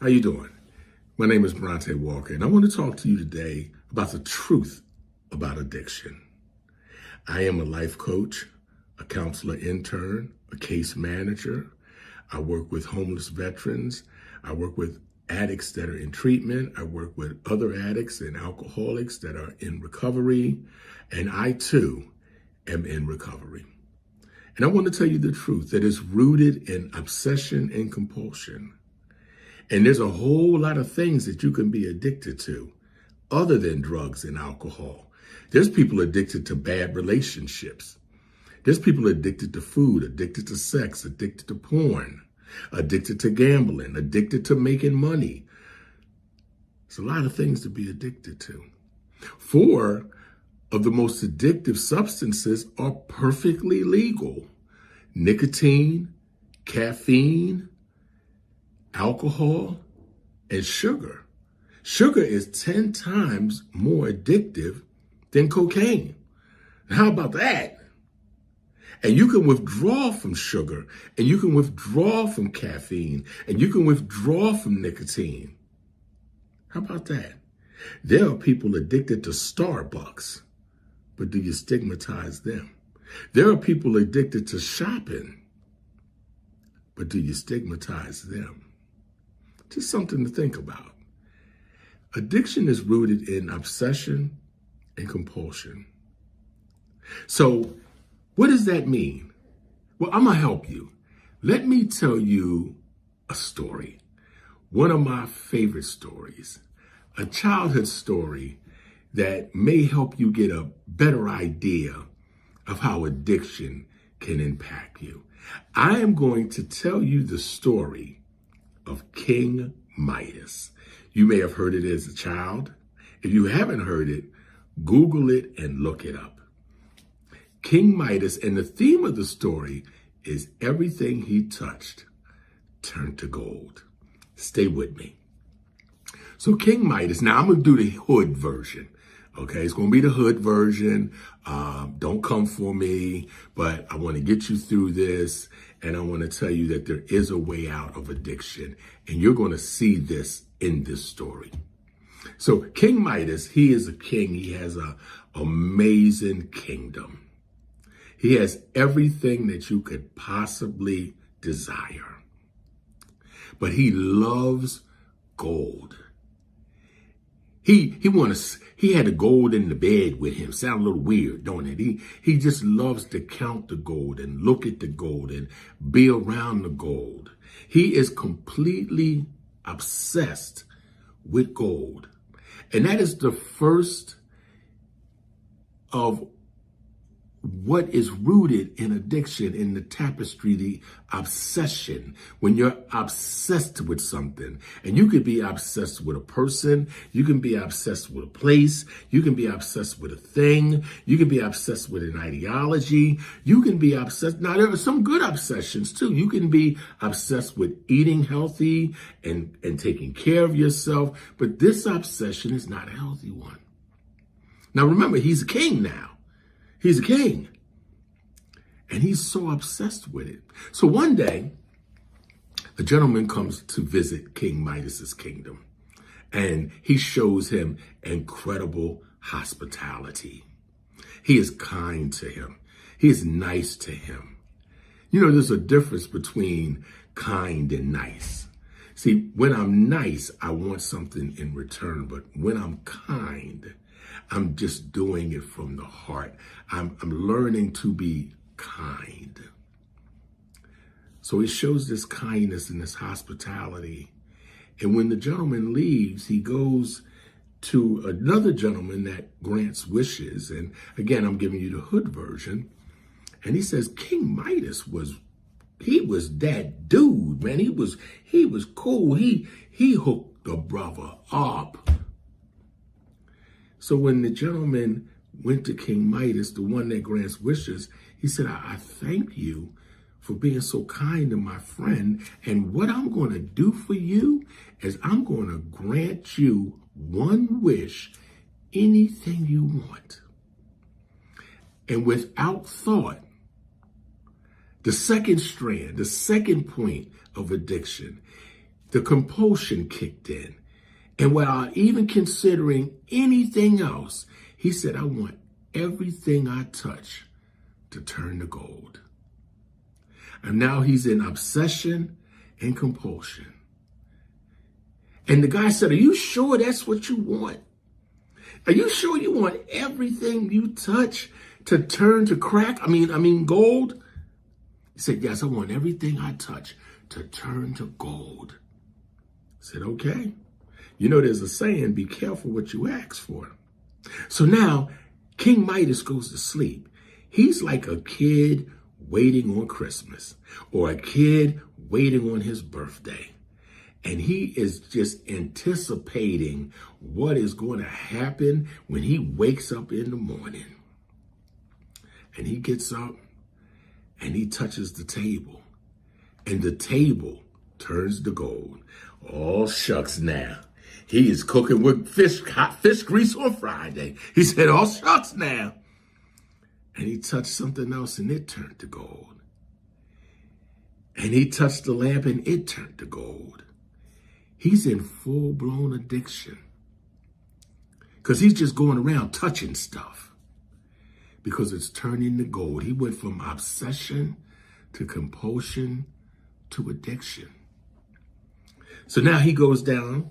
How you doing? My name is Bronte Walker, and I want to talk to you today about the truth about addiction. I am a life coach, a counselor intern, a case manager. I work with homeless veterans. I work with addicts that are in treatment. I work with other addicts and alcoholics that are in recovery. And I too am in recovery. And I want to tell you the truth that is rooted in obsession and compulsion. And there's a whole lot of things that you can be addicted to other than drugs and alcohol. There's people addicted to bad relationships. There's people addicted to food, addicted to sex, addicted to porn, addicted to gambling, addicted to making money. It's a lot of things to be addicted to. 4 of the most addictive substances are perfectly legal: nicotine, caffeine, alcohol, and sugar. Sugar is 10 times more addictive than cocaine. How about that? And you can withdraw from sugar, and you can withdraw from caffeine, and you can withdraw from nicotine. How about that? There are people addicted to Starbucks, but do you stigmatize them? There are people addicted to shopping, but do you stigmatize them? Just something to think about. Addiction is rooted in obsession and compulsion. So what does that mean? Well, I'm going to help you. Let me tell you a story. One of my favorite stories, a childhood story that may help you get a better idea of how addiction can impact you. I am going to tell you the story of King Midas. You may have heard it as a child. If you haven't heard it, Google it and look it up. King Midas, and the theme of the story is everything he touched turned to gold. Stay with me. So King Midas, now I'm going to do the hood version. Okay, it's going to be the hood version. Don't come for me, but I want to get you through this. And I want to tell you that there is a way out of addiction. And you're going to see this in this story. So King Midas, he is a king. He has an amazing kingdom. He has everything that you could possibly desire. But he loves gold. He had the gold in the bed with him. Sound a little weird, don't it? He just loves to count the gold and look at the gold and be around the gold. He is completely obsessed with gold. And that is the first of what is rooted in addiction, in the tapestry, the obsession. When you're obsessed with something, and you could be obsessed with a person, you can be obsessed with a place, you can be obsessed with a thing, you can be obsessed with an ideology, you can be obsessed. Now, there are some good obsessions too. You can be obsessed with eating healthy and taking care of yourself, but this obsession is not a healthy one. Now, remember, he's a king now. He's a king, and he's so obsessed with it. So one day, a gentleman comes to visit King Midas's kingdom, and he shows him incredible hospitality. He is kind to him. He is nice to him. You know, there's a difference between kind and nice. See, when I'm nice, I want something in return, but when I'm kind, I'm just doing it from the heart. I'm learning to be kind. So he shows this kindness and this hospitality. And when the gentleman leaves, he goes to another gentleman that grants wishes. And again, I'm giving you the hood version. And he says, King Midas was that dude, man. He was cool. He hooked the brother up. So when the gentleman went to King Midas, the one that grants wishes, he said, I thank you for being so kind to my friend. And what I'm going to do for you is I'm going to grant you one wish, anything you want. And without thought, the second strand, the second point of addiction, the compulsion kicked in. And without even considering anything else, he said, I want everything I touch to turn to gold. And now he's in obsession and compulsion. And the guy said, are you sure that's what you want? Are you sure you want everything you touch to turn to crack? I mean gold? He said, yes, I want everything I touch to turn to gold. I said, okay. You know, there's a saying, be careful what you ask for. So now King Midas goes to sleep. He's like a kid waiting on Christmas or a kid waiting on his birthday. And he is just anticipating what is going to happen when he wakes up in the morning. And he gets up and he touches the table. And the table turns to gold. Oh, shucks now. He is cooking with hot fish grease on Friday. He said, oh, shucks now. And he touched something else and it turned to gold. And he touched the lamp and it turned to gold. He's in full-blown addiction because he's just going around touching stuff because it's turning to gold. He went from obsession to compulsion to addiction. So now he goes down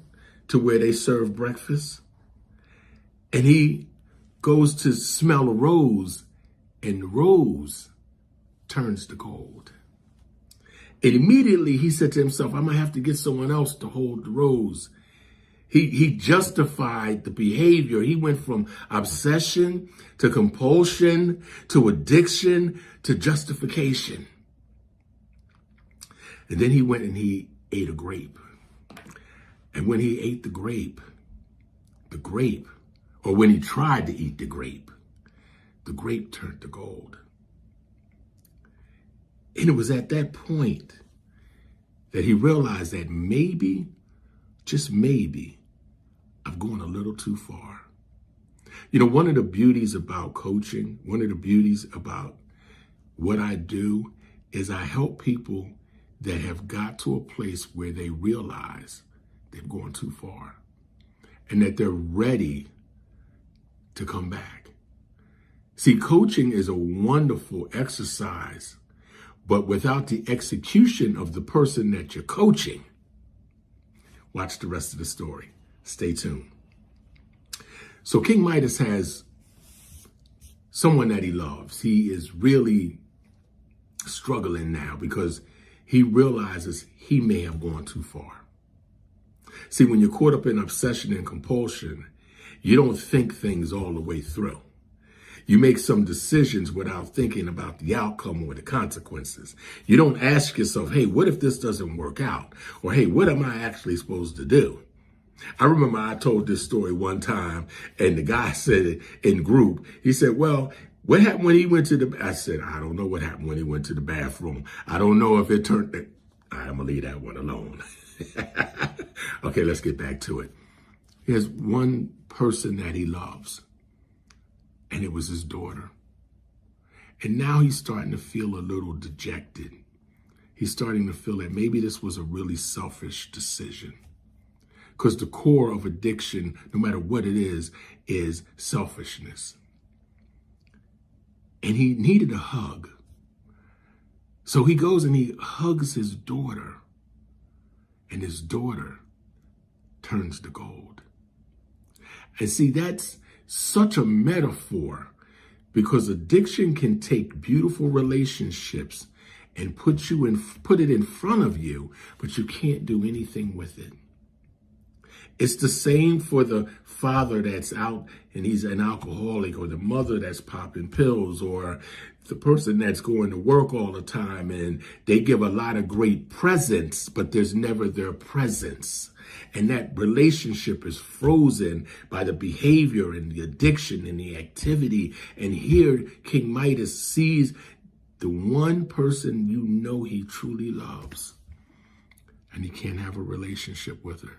to where they serve breakfast and he goes to smell a rose and the rose turns to gold. And immediately he said to himself, I'm going to have to get someone else to hold the rose. He justified the behavior. He went from obsession to compulsion to addiction to justification. And then he went and he ate a grape. And when he ate the grape, or when he tried to eat the grape turned to gold. And it was at that point that he realized that maybe, just maybe, I've gone a little too far. You know, one of the beauties about coaching, one of the beauties about what I do is I help people that have got to a place where they realize they've gone too far and that they're ready to come back. See, coaching is a wonderful exercise, but without the execution of the person that you're coaching, watch the rest of the story. Stay tuned. So King Midas has someone that he loves. He is really struggling now because he realizes he may have gone too far. See, when you're caught up in obsession and compulsion, you don't think things all the way through. You make some decisions without thinking about the outcome or the consequences. You don't ask yourself, hey, what if this doesn't work out? Or, hey, what am I actually supposed to do? I remember I told this story one time and the guy said it in group. He said, well, what happened when he went to the, I said, I don't know what happened when he went to the bathroom. I don't know if it turned, I'm going to leave that one alone. Okay, let's get back to it. He has one person that he loves. And it was his daughter. And now he's starting to feel a little dejected. He's starting to feel that maybe this was a really selfish decision. Because the core of addiction, no matter what it is selfishness. And he needed a hug. So he goes and he hugs his daughter. And his daughter turns to gold. And see, that's such a metaphor because addiction can take beautiful relationships and put it in front of you, but you can't do anything with it. It's the same for the father that's out and he's an alcoholic, or the mother that's popping pills, or the person that's going to work all the time and they give a lot of great presents, but there's never their presence. And that relationship is frozen by the behavior and the addiction and the activity. And here King Midas sees the one person you know he truly loves, and he can't have a relationship with her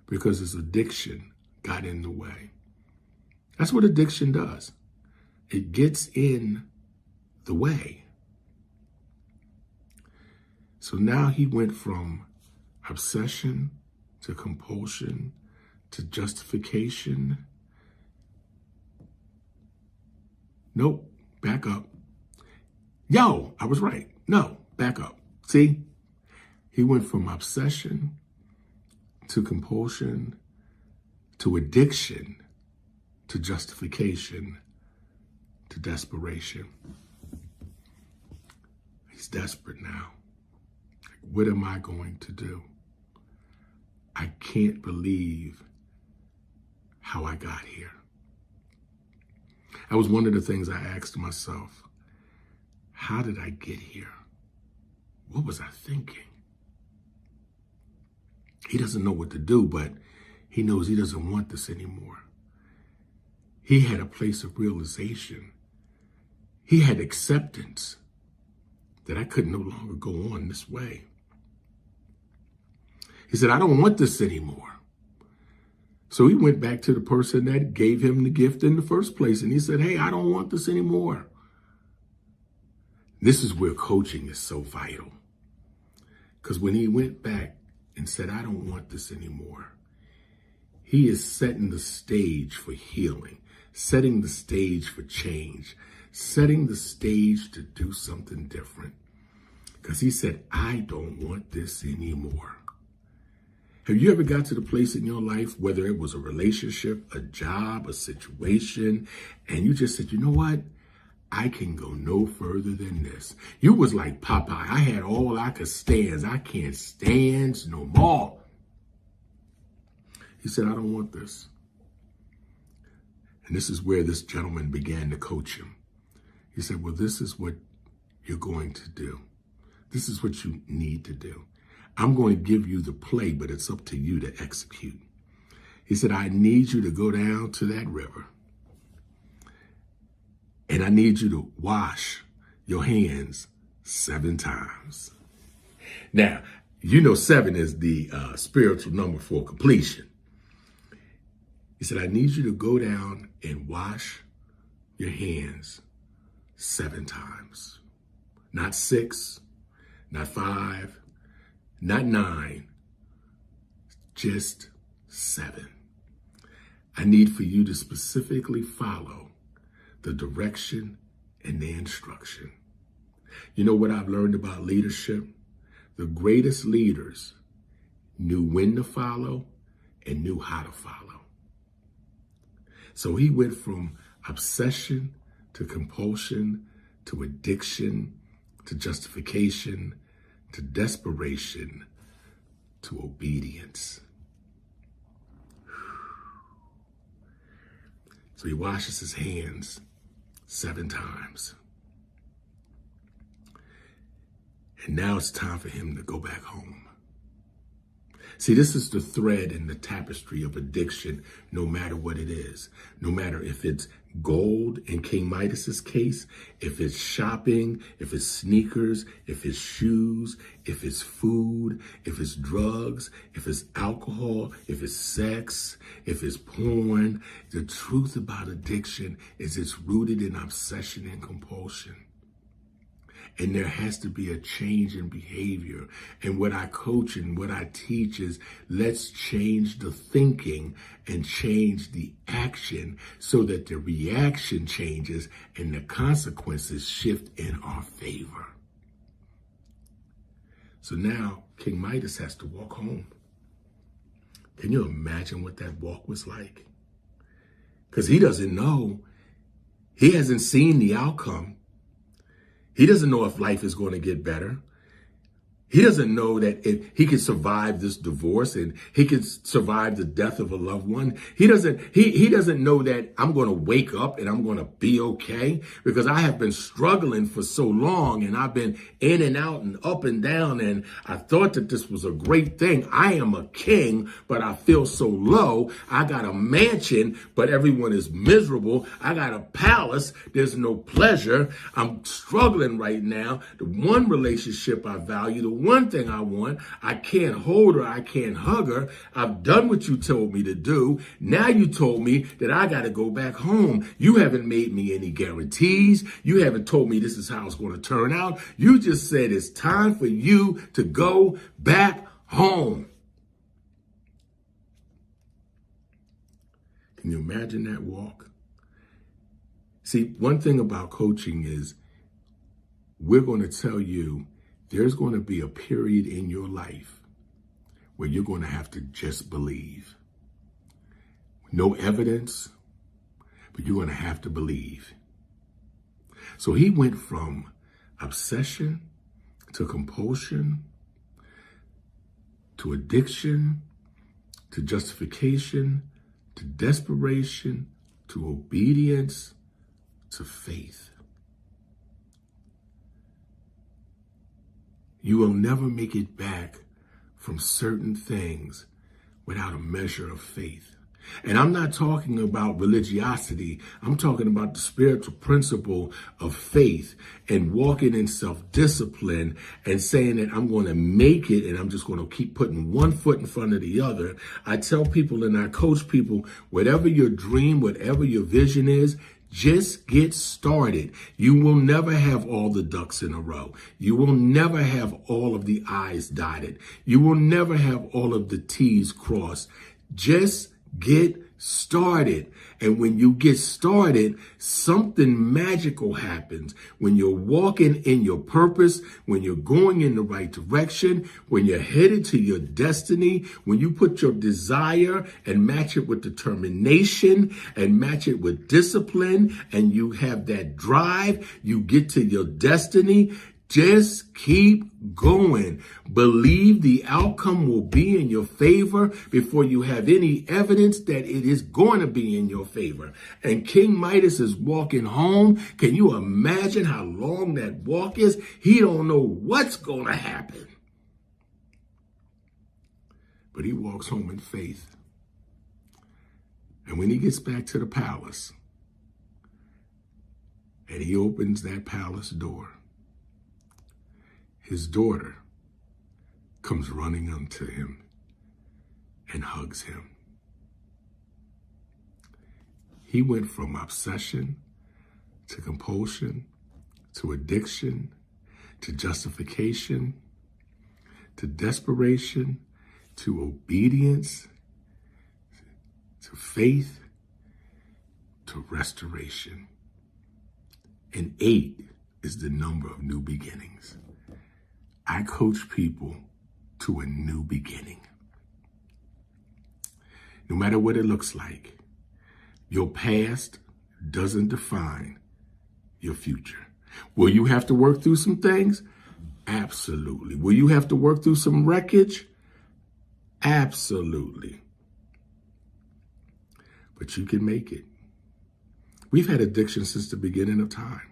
because his addiction got in the way. That's what addiction does. It gets in the way. So now he went from obsession to compulsion to justification. Nope, back up. Yo, I was right. No, back up. See, he went from obsession to compulsion to addiction to justification to desperation. He's desperate now. What am I going to do? I can't believe how I got here. That was one of the things I asked myself. How did I get here? What was I thinking? He doesn't know what to do, but he knows he doesn't want this anymore. He had a place of realization. He had acceptance that I could no longer go on this way. He said, I don't want this anymore. So he went back to the person that gave him the gift in the first place. And he said, hey, I don't want this anymore. This is where coaching is so vital. Because when he went back and said, I don't want this anymore, he is setting the stage for healing, setting the stage for change, setting the stage to do something different. Because he said, I don't want this anymore. Have you ever got to the place in your life, whether it was a relationship, a job, a situation, and you just said, you know what? I can go no further than this. You was like Popeye. I had all I could stand. I can't stand no more. He said, I don't want this. And this is where this gentleman began to coach him. He said, well, this is what you're going to do. This is what you need to do. I'm going to give you the play, but it's up to you to execute. He said, I need you to go down to that river. And I need you to wash your hands 7 times. Now, you know 7 is the spiritual number for completion. He said, I need you to go down and wash your hands 7 times. Not 6, not 5, not 9, just 7. I need for you to specifically follow the direction and the instruction. You know what I've learned about leadership? The greatest leaders knew when to follow and knew how to follow. So he went from obsession to compulsion to addiction to justification to desperation to obedience. So he washes his hands 7 times. And now it's time for him to go back home. See, this is the thread in the tapestry of addiction, no matter what it is. No matter if it's gold in King Midas's case, if it's shopping, if it's sneakers, if it's shoes, if it's food, if it's drugs, if it's alcohol, if it's sex, if it's porn. The truth about addiction is it's rooted in obsession and compulsion. And there has to be a change in behavior. And what I coach and what I teach is let's change the thinking and change the action so that the reaction changes and the consequences shift in our favor. So now King Midas has to walk home. Can you imagine what that walk was like? Because he doesn't know. He hasn't seen the outcome. He doesn't know if life is going to get better. He doesn't know that if he can survive this divorce and he can survive the death of a loved one. He doesn't know that I'm going to wake up and I'm going to be okay, because I have been struggling for so long and I've been in and out and up and down, and I thought that this was a great thing. I am a king, but I feel so low. I got a mansion, but everyone is miserable. I got a palace. There's no pleasure. I'm struggling right now. The one relationship I value, the one thing I want, I can't hold her, I can't hug her. I've done what you told me to do. Now you told me that I got to go back home. You haven't made me any guarantees. You haven't told me this is how it's going to turn out. You just said it's time for you to go back home. Can you imagine that walk? See, one thing about coaching is we're going to tell you there's going to be a period in your life where you're going to have to just believe. No evidence, but you're going to have to believe. So he went from obsession to compulsion to addiction to justification to desperation to obedience to faith. You will never make it back from certain things without a measure of faith. And I'm not talking about religiosity. I'm talking about the spiritual principle of faith and walking in self-discipline and saying that I'm going to make it and I'm just going to keep putting one foot in front of the other. I tell people and I coach people, whatever your dream, whatever your vision is, just get started. You will never have all the ducks in a row. You will never have all of the I's dotted. You will never have all of the T's crossed. Just get started. And when you get started, something magical happens. When you're walking in your purpose, when you're going in the right direction, when you're headed to your destiny, when you put your desire and match it with determination and match it with discipline, and you have that drive, you get to your destiny. Just keep going. Believe the outcome will be in your favor before you have any evidence that it is going to be in your favor. And King Midas is walking home. Can you imagine how long that walk is? He don't know what's going to happen. But he walks home in faith. And when he gets back to the palace, and he opens that palace door, his daughter comes running unto him and hugs him. He went from obsession to compulsion to addiction to justification to desperation to obedience to faith to restoration. And 8 is the number of new beginnings. I coach people to a new beginning. No matter what it looks like, your past doesn't define your future. Will you have to work through some things? Absolutely. Will you have to work through some wreckage? Absolutely. But you can make it. We've had addiction since the beginning of time.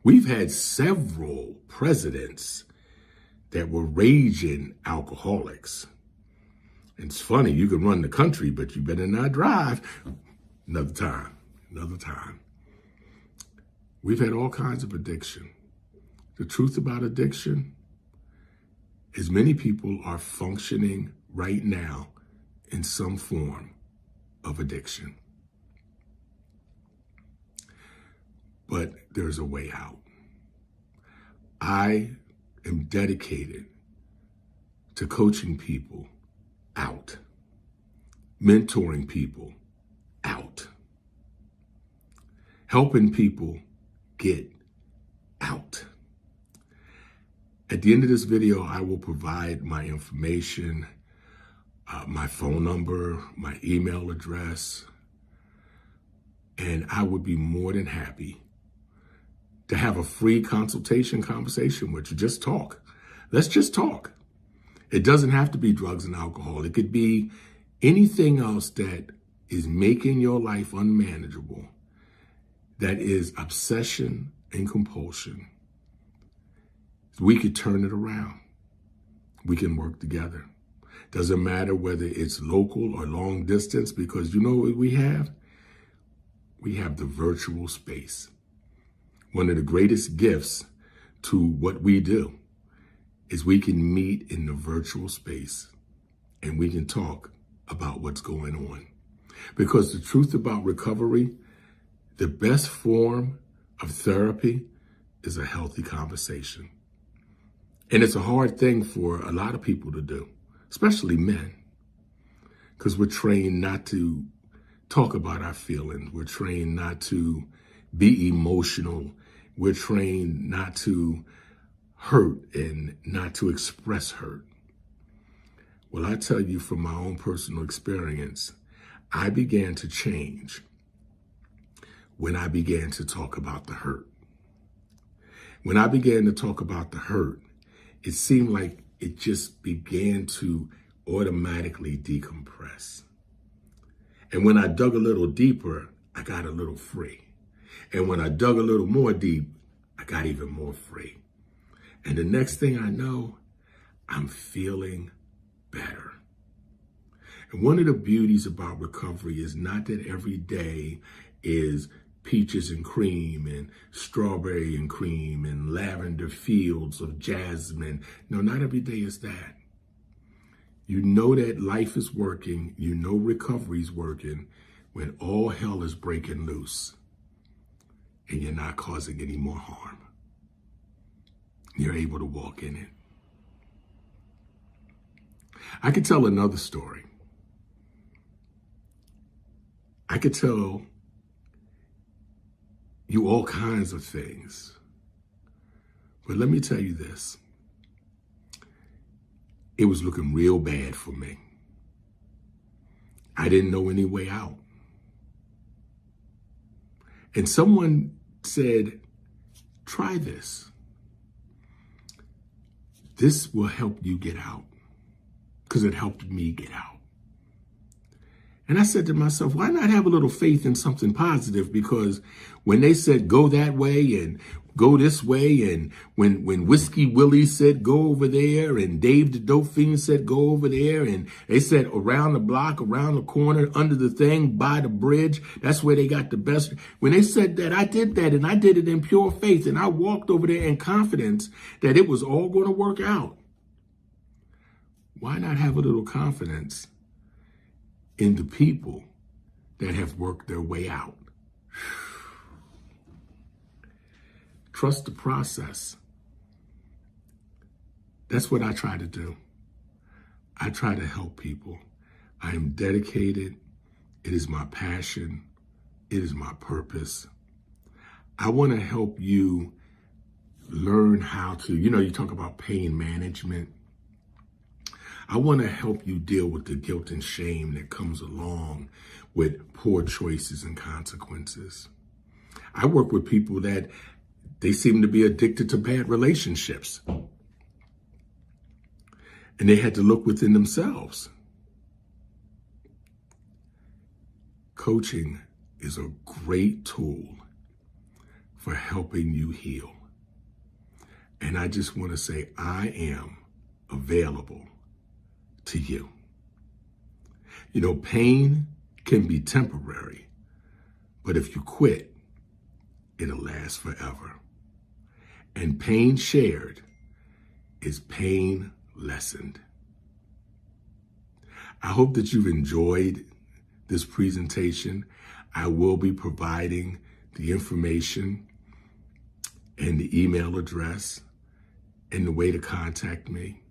We've had several presidents that were raging alcoholics. It's funny, you can run the country, but you better not drive. Another time. We've had all kinds of addiction. The truth about addiction is many people are functioning right now in some form of addiction. But there's a way out. I am dedicated to coaching people out, mentoring people out, helping people get out. At the end of this video, I will provide my information, my phone number, my email address, and I would be more than happy to have a free conversation with you. Just talk. Let's just talk. It doesn't have to be drugs and alcohol. It could be anything else that is making your life unmanageable, that is obsession and compulsion. We could turn it around. We can work together. Doesn't matter whether it's local or long distance, because you know what we have? We have the virtual space. One of the greatest gifts to what we do is we can meet in the virtual space and we can talk about what's going on. Because the truth about recovery, the best form of therapy is a healthy conversation. And it's a hard thing for a lot of people to do, especially men, because we're trained not to talk about our feelings. We're trained not to be emotional. We're trained not to hurt and not to express hurt. Well, I tell you from my own personal experience, I began to change when I began to talk about the hurt. When I began to talk about the hurt, it seemed like it just began to automatically decompress. And when I dug a little deeper, I got a little free. And when I dug a little more deep, I got even more free. And the next thing I know, I'm feeling better. And one of the beauties about recovery is not that every day is peaches and cream and strawberry and cream and lavender fields of jasmine. No, not every day is that. You know that life is working. You know recovery is working when all hell is breaking loose and you're not causing any more harm. You're able to walk in it. I could tell another story. I could tell you all kinds of things. But let me tell you this. It was looking real bad for me. I didn't know any way out. And someone said, try this. This will help you get out, because it helped me get out. And I said to myself, why not have a little faith in something positive? Because when they said go that way and go this way, and when Whiskey Willie said go over there, and Dave the Dope Fiend said go over there, and they said around the block, around the corner, under the thing, by the bridge, that's where they got the best. When they said that, I did that, and I did it in pure faith, and I walked over there in confidence that it was all going to work out. Why not have a little confidence in the people that have worked their way out? Trust the process. That's what I try to do. I try to help people. I am dedicated. It is my passion. It is my purpose. I want to help you learn how to, you talk about pain management. I want to help you deal with the guilt and shame that comes along with poor choices and consequences. I work with people that they seem to be addicted to bad relationships. And they had to look within themselves. Coaching is a great tool for helping you heal. And I just want to say, I am available to you. Pain can be temporary, but if you quit, it'll last forever. And pain shared is pain lessened. I hope that you've enjoyed this presentation. I will be providing the information and the email address and the way to contact me.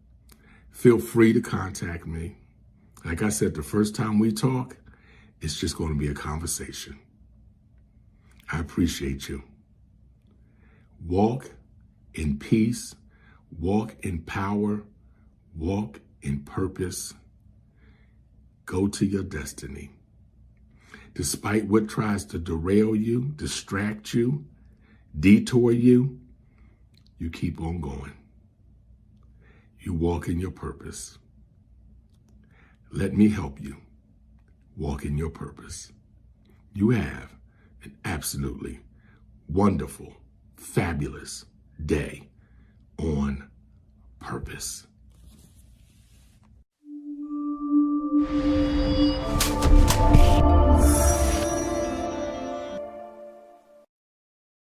Feel free to contact me. Like I said, the first time we talk, it's just going to be a conversation. I appreciate you. Walk in peace, walk in power, walk in purpose. Go to your destiny. Despite what tries to derail you, distract you, detour you, you keep on going. You walk in your purpose. Let me help you walk in your purpose. You have an absolutely wonderful, fabulous day on purpose.